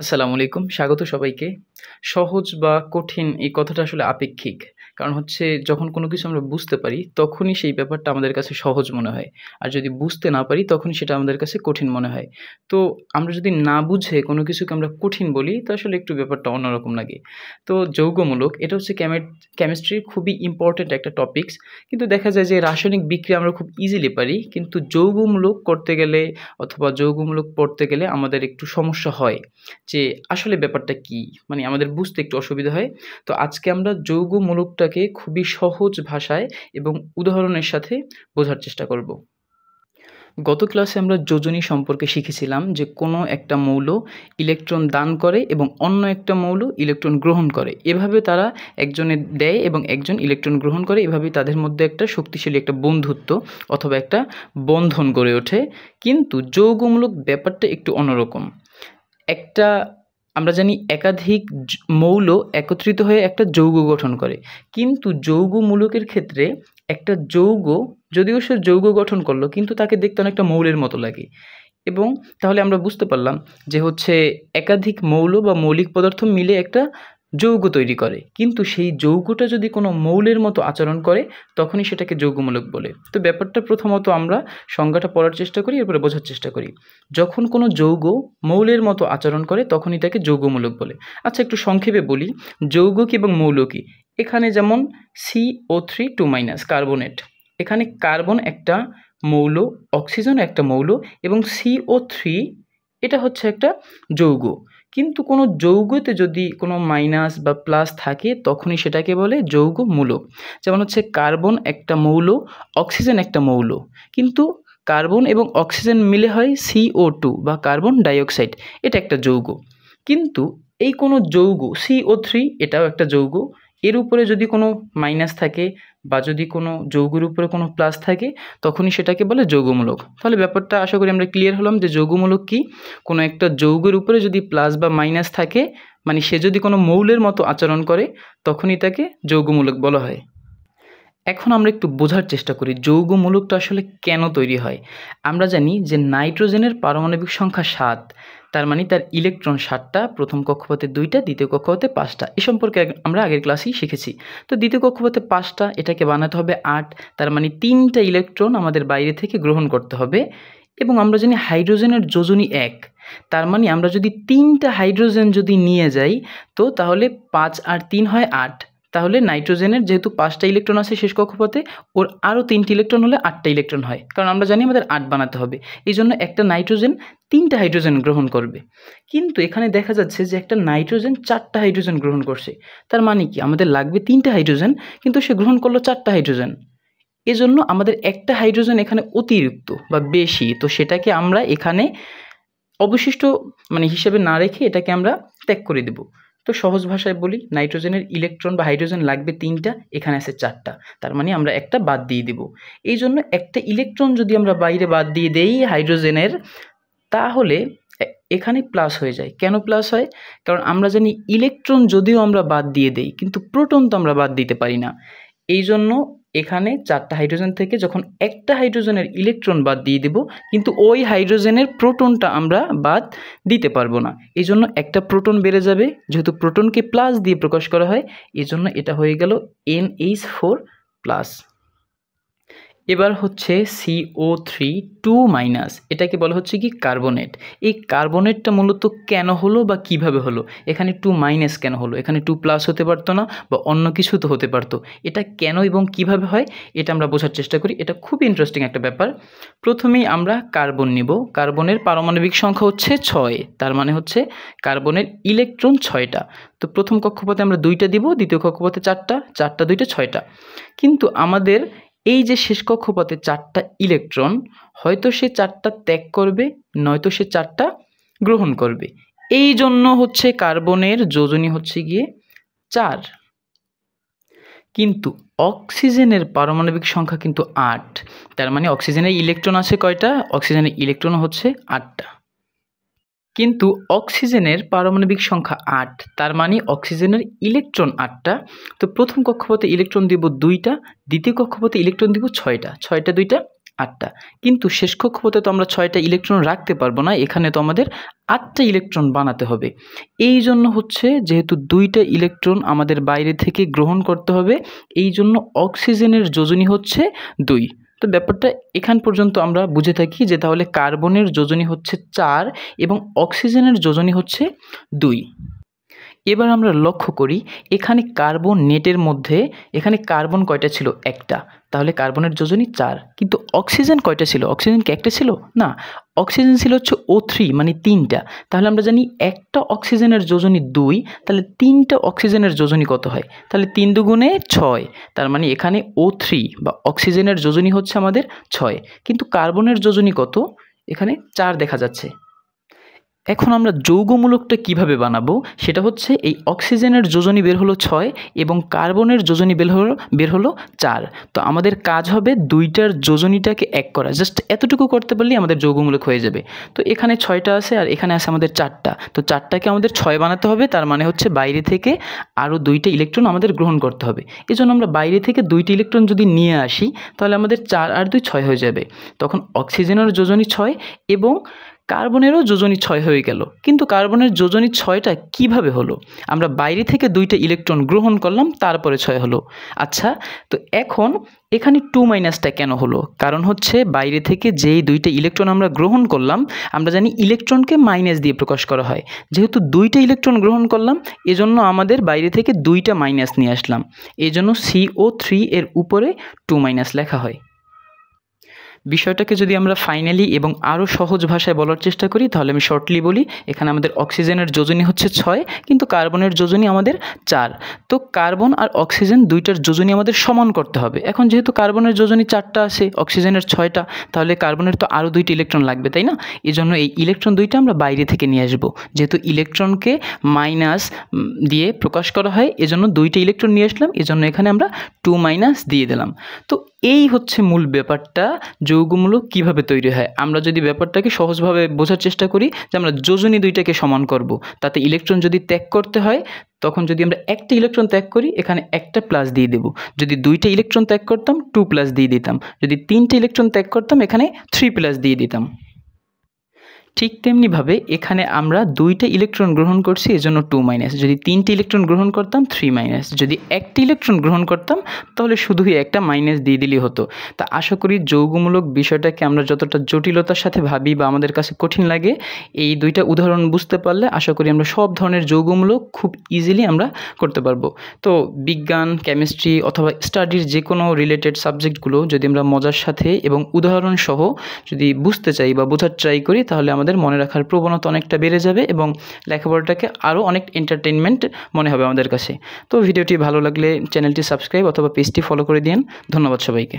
আসসালামু আলাইকুম। স্বাগত সবাইকে। সহজ বা কঠিন এই কথাটা আসলে আপেক্ষিক। কারণ হচ্ছে যখন কোনো কিছু আমরা বুঝতে পারি তখনই সেই ব্যাপারটা আমাদের কাছে সহজ মনে হয়। আর যদি বুঝতে না পারি তখনই সেটা আমাদের কাছে কঠিন মনে হয়। তো আমরা যদি না বুঝে কোনো কিছুকে আমরা কঠিন বলি তো আসলে একটু ব্যাপারটা অন্যরকম লাগে। তো যৌগমূলক এটা হচ্ছে কেমিস্ট্রির খুবই ইম্পোর্টেন্ট একটা টপিকস। কিন্তু দেখা যায় যে রাসায়নিক বিক্রিয়া আমরা খুব ইজিলি পারি। কিন্তু যৌগমূলক করতে গেলে অথবা যৌগমূলক পড়তে গেলে আমাদের একটু সমস্যা হয়। যে আসলে ব্যাপারটা কী? মানে আমাদের বুঝতে একটু অসুবিধা হয়। তো আজকে আমরা যৌগমূলকটাকে খুবই সহজ ভাষায় এবং উদাহরণের সাথে বোঝার চেষ্টা করব। গত ক্লাসে আমরা যোজনী সম্পর্কে শিখেছিলাম যে কোনো একটা মৌল ইলেকট্রন দান করে এবং অন্য একটা মৌল ইলেকট্রন গ্রহণ করে। এভাবে তারা একজনের দেয় এবং একজন ইলেকট্রন গ্রহণ করে। এভাবেই তাদের মধ্যে একটা শক্তিশালী একটা বন্ধুত্ব অথবা একটা বন্ধন গড়ে ওঠে। কিন্তু যৌগমূলক ব্যাপারটা একটু অন্যরকম। একটা আমরা জানি একাধিক মৌল একত্রিত হয়ে একটা যৌগ গঠন করে। কিন্তু যৌগমূলকের ক্ষেত্রে একটা যৌগ যদিও সে যৌগ গঠন করলো কিন্তু তাকে দেখতে অনেকটা মৌলের মতো লাগে। এবং তাহলে আমরা বুঝতে পারলাম যে হচ্ছে একাধিক মৌল বা মৌলিক পদার্থ মিলে একটা যৌগ তৈরি করে। কিন্তু সেই যৌগটা যদি কোনো মৌলের মতো আচরণ করে তখনই সেটাকে যৌগমূলক বলে। তো ব্যাপারটা প্রথমত আমরা সংজ্ঞাটা পড়ার চেষ্টা করি, এরপরে বোঝার চেষ্টা করি। যখন কোনো যৌগ মৌলের মতো আচরণ করে তখনই তাকে যৌগমূলক বলে। আচ্ছা, একটু সংক্ষেপে বলি যৌগ কি এবং মৌল কি। এখানে যেমন CO3 2- কার্বনেট, এখানে কার্বন একটা মৌল, অক্সিজেন একটা মৌল এবং CO3 এটা হচ্ছে একটা যৌগ। কিন্তু কোনো যৌগতে যদি কোনো মাইনাস বা প্লাস থাকে তখনই সেটাকে বলে যৌগমূলক। যেমন হচ্ছে কার্বন একটা মৌল, অক্সিজেন একটা মৌল, কিন্তু কার্বন এবং অক্সিজেন মিলে হয় CO2 বা কার্বন ডাইঅক্সাইড, এটা একটা যৌগ। কিন্তু এই কোনো যৌগ CO3 এটাও একটা যৌগ, এর উপরে যদি কোনো মাইনাস থাকে বা যদি কোনো যৌগের উপরে কোনো প্লাস থাকে তখনই সেটাকে বলে যৌগমূলক। তাহলে ব্যাপারটা আশা করি আমরা ক্লিয়ার হলাম যে যৌগমূলক কি। কোনো একটা যৌগের উপরে যদি প্লাস বা মাইনাস থাকে মানে সে যদি কোনো মৌলের মতো আচরণ করে তখনই তাকে যৌগমূলক বলা হয়। এখন আমরা একটু বোঝার চেষ্টা করি যৌগমূলকটা আসলে কেন তৈরি হয়। আমরা জানি যে নাইট্রোজেনের পারমাণবিক সংখ্যা 7, তার মানে তার ইলেকট্রন 7টা, প্রথম কক্ষপথে 2টা, দ্বিতীয় কক্ষপথে 5টা। এ সম্পর্কে আমরা আগের ক্লাসেই শিখেছি। তো দ্বিতীয় কক্ষপথে 5টা, এটাকে বানাতে হবে 8, তার মানে 3টা ইলেকট্রন আমাদের বাইরে থেকে গ্রহণ করতে হবে। এবং আমরা জানি হাইড্রোজেনের যোজনী 1, তার মানে আমরা যদি 3টা হাইড্রোজেন যদি নিয়ে যাই তো তাহলে 5 আর 3 হয় 8। তাহলে নাইট্রোজেনের যেহেতু 5টা ইলেকট্রন আছে শেষ কক্ষপথে, ওর আরও 3টি ইলেকট্রন হলে 8টা ইলেকট্রন হয়, কারণ আমরা জানি আমাদের 8 বানাতে হবে। এই জন্য একটা নাইট্রোজেন 3টা হাইড্রোজেন গ্রহণ করবে। কিন্তু এখানে দেখা যাচ্ছে যে একটা নাইট্রোজেন 4টা হাইড্রোজেন গ্রহণ করছে। তার মানে কি আমাদের লাগবে 3টা হাইড্রোজেন, কিন্তু সে গ্রহণ করলো 4টা হাইড্রোজেন। এজন্য আমাদের একটা হাইড্রোজেন এখানে অতিরিক্ত বা বেশি, তো সেটাকে আমরা এখানে অবশিষ্ট মানে হিসেবে না রেখে এটাকে আমরা ত্যাগ করে দেব। তো সহজ ভাষায় বলি, নাইট্রোজেনের ইলেকট্রন বা হাইড্রোজেন লাগবে 3টা, এখানে আছে 4টা, তার মানে আমরা একটা বাদ দিয়ে দেব। এই জন্য একটা ইলেকট্রন যদি আমরা বাইরে বাদ দিয়ে দেই হাইড্রোজেনের, তাহলে এখানে প্লাস হয়ে যায়। কেন প্লাস হয়? কারণ আমরা জানি ইলেকট্রন যদিও আমরা বাদ দিয়ে দেই কিন্তু প্রোটন তো আমরা বাদ দিতে পারি না। এই জন্য এখানে 4টা হাইড্রোজেন থেকে যখন একটা হাইড্রোজেনের ইলেকট্রন বাদ দিয়ে দেব কিন্তু ওই হাইড্রোজেনের প্রোটনটা আমরা বাদ দিতে পারবো না। এই জন্য একটা প্রোটন বেড়ে যাবে, যেহেতু প্রোটনকে প্লাস দিয়ে প্রকাশ করা হয় এই জন্য এটা হয়ে গেল NH4+। এবার হচ্ছে CO3 2-, এটাকে বলা হচ্ছে কি কার্বনেট। এই কার্বনেটটা মূলত কেন হলো বা কিভাবে হলো, এখানে 2- কেন হলো, এখানে 2+ হতে পারতো না বা অন্য কিছু তো হতে পারতো। এটা কেন এবং কিভাবে হয় এটা আমরা বোঝার চেষ্টা করি, এটা খুব ইন্টারেস্টিং একটা ব্যাপার। প্রথমেই আমরা কার্বন নিব। কার্বনের পারমাণবিক সংখ্যা হচ্ছে 6, তার মানে হচ্ছে কার্বনের ইলেকট্রন 6টা। তো প্রথম কক্ষপথে আমরা 2টা দিব, দ্বিতীয় কক্ষপথে 4টা, 4টা 2টা 6টা। কিন্তু আমাদের এই যে শেষ কক্ষপথে 4টা ইলেকট্রন, হয়তো সে 4টা ত্যাগ করবে নয়তো সে 4টা গ্রহণ করবে। এই জন্য হচ্ছে কার্বনের যোজনী হচ্ছে গিয়ে 4। কিন্তু অক্সিজেনের পারমাণবিক সংখ্যা কিন্তু 8, তার মানে অক্সিজেনের ইলেকট্রন আছে কয়টা? অক্সিজেনের ইলেকট্রন হচ্ছে 8টা। কিন্তু অক্সিজেনের পারমাণবিক সংখ্যা 8, তার মানে অক্সিজেনের ইলেকট্রন 8টা। তো প্রথম কক্ষপথে ইলেকট্রন দিব 2টা, দ্বিতীয় কক্ষপথে ইলেকট্রন দিব 6টা, 6টা 2টা 8টা। কিন্তু শেষ কক্ষপথে তো আমরা 6টা ইলেকট্রন রাখতে পারবো না, এখানে তো আমাদের 8টা ইলেকট্রন বানাতে হবে। এই জন্য হচ্ছে যেহেতু 2টা ইলেকট্রন আমাদের বাইরে থেকে গ্রহণ করতে হবে, এই জন্য অক্সিজেনের যোজনী হচ্ছে 2। তো ব্যাপারটা এখান পর্যন্ত আমরা বুঝে থাকি যে তাহলে কার্বনের যোজনী হচ্ছে 4 এবং অক্সিজেনের যোজনী হচ্ছে 2। এবার আমরা লক্ষ্য করি এখানে কার্বন নেটের মধ্যে এখানে কার্বন কয়টা ছিল? একটা। তাহলে কার্বনের যোজনী 4। কিন্তু অক্সিজেন কয়টা ছিল? অক্সিজেন কি একটা ছিল? না, অক্সিজেন ছিল হচ্ছে O3, মানে 3টা। তাহলে আমরা জানি একটা অক্সিজেনের যোজনী 2, তাহলে 3টা অক্সিজেনের যোজনী কত হয়? তাহলে 3 দুগুণে 6, তার মানে এখানে O3 বা অক্সিজেনের যোজনী হচ্ছে আমাদের 6। কিন্তু কার্বনের যোজনী কত? এখানে 4 দেখা যাচ্ছে। এখন আমরা যৌগমূলকটা কিভাবে বানাবো সেটা হচ্ছে এই অক্সিজেনের যোজনী বের হলো 6 এবং কার্বনের যোজনী বের হলো 4। তো আমাদের কাজ হবে 2টার যোজনীটাকে এক করা, জাস্ট এতটুকু করতে পারলেই আমাদের যৌগমূলক হয়ে যাবে। তো এখানে 6টা আছে আর এখানে আছে আমাদের 4টা, তো 4টাকে আমাদের 6 বানাতে হবে, তার মানে হচ্ছে বাইরে থেকে আরও 2টা ইলেকট্রন আমাদের গ্রহণ করতে হবে। এই জন্য আমরা বাইরে থেকে 2টি ইলেকট্রন যদি নিয়ে আসি তাহলে আমাদের 4 আর 2 6 হয়ে যাবে। তখন অক্সিজেনের যোজনী 6 এবং কার্বনেরও যোজনী 6 হয়ে গেল। কিন্তু কার্বনের যোজনী 6টা কিভাবে হলো? আমরা বাইরে থেকে 2টা ইলেকট্রন গ্রহণ করলাম, তারপরে 6 হলো। আচ্ছা, তো এখন এখানে 2- কেন হলো? কারণ হচ্ছে বাইরে থেকে যেই 2টা ইলেকট্রন আমরা গ্রহণ করলাম, আমরা জানি ইলেকট্রনকে মাইনাস দিয়ে প্রকাশ করা হয়। যেহেতু 2টা ইলেকট্রন গ্রহণ করলাম, এজন্য আমাদের বাইরে থেকে 2টা মাইনাস নিয়ে আসলাম, এজন্য CO3 এর উপরে 2- লেখা হয়। বিষয়টাকে যদি আমরা ফাইনালি এবং আরও সহজ ভাষায় বলার চেষ্টা করি তাহলে আমি শর্টলি বলি, এখানে আমাদের অক্সিজেনের যোজনী হচ্ছে 6 কিন্তু কার্বনের যোজনী আমাদের 4। তো কার্বন আর অক্সিজেন 2টার যোজনী আমাদের সমান করতে হবে। এখন যেহেতু কার্বনের যোজনী 4টা আছে, অক্সিজেনের 6টা, তাহলে কার্বনের তো আরও 2টি ইলেকট্রন লাগবে, তাই না? এই জন্য এই ইলেকট্রন 2টা আমরা বাইরে থেকে নিয়ে আসবো। যেহেতু ইলেকট্রনকে মাইনাস দিয়ে প্রকাশ করা হয়, এজন্য 2টা ইলেকট্রন নিয়ে আসলাম, এজন্য এখানে আমরা 2- দিয়ে দিলাম। তো এই হচ্ছে মূল ব্যাপারটা, যৌগমূলক কিভাবে তৈরি হয়। আমরা যদি ব্যাপারটাকে সহজভাবে বোঝার চেষ্টা করি যে আমরা যোজনী 2টাকে সমান করব, তাতে ইলেকট্রন যদি ত্যাগ করতে হয় তখন যদি আমরা একটা ইলেকট্রন ত্যাগ করি এখানে একটা প্লাস দিয়ে দেব, যদি 2টা ইলেকট্রন ত্যাগ করতাম 2+ দিয়ে দিতাম, যদি 3টে ইলেকট্রন ত্যাগ করতাম এখানে 3+ দিয়ে দিতাম। ঠিক তেমনিভাবে এখানে আমরা 2টা ইলেকট্রন গ্রহণ করছি, এজন্য 2-, যদি 3টে ইলেকট্রন গ্রহণ করতাম 3-, যদি একটা ইলেকট্রন গ্রহণ করতাম তাহলে শুধুই একটা মাইনাস দিয়ে দিলেই হতো। তা আশা করি যৌগমূলক বিষয়টাকে আমরা যতটা জটিলতার সাথে ভাবি বা আমাদের কাছে কঠিন লাগে, এই 2টা উদাহরণ বুঝতে পারলে আশা করি আমরা সব ধরনের যৌগমূলক খুব ইজিলি আমরা করতে পারবো। তো বিজ্ঞান, কেমিস্ট্রি অথবা স্টাডির যে কোনো রিলেটেড সাবজেক্টগুলো যদি আমরা মজার সাথে এবং উদাহরণ সহ যদি বুঝতে চাই বা বোঝার ট্রাই করি তাহলে আমাদের মনে রাখার প্রবণতা অনেকটা বেড়ে যাবে এবং লেখাপড়াটাকে আরও অনেক এন্টারটেইনমেন্ট মনে হবে আমাদের কাছে। তো ভিডিওটি ভালো লাগলে চ্যানেলটি সাবস্ক্রাইব অথবা পেজটি ফলো করে দিন। ধন্যবাদ সবাইকে।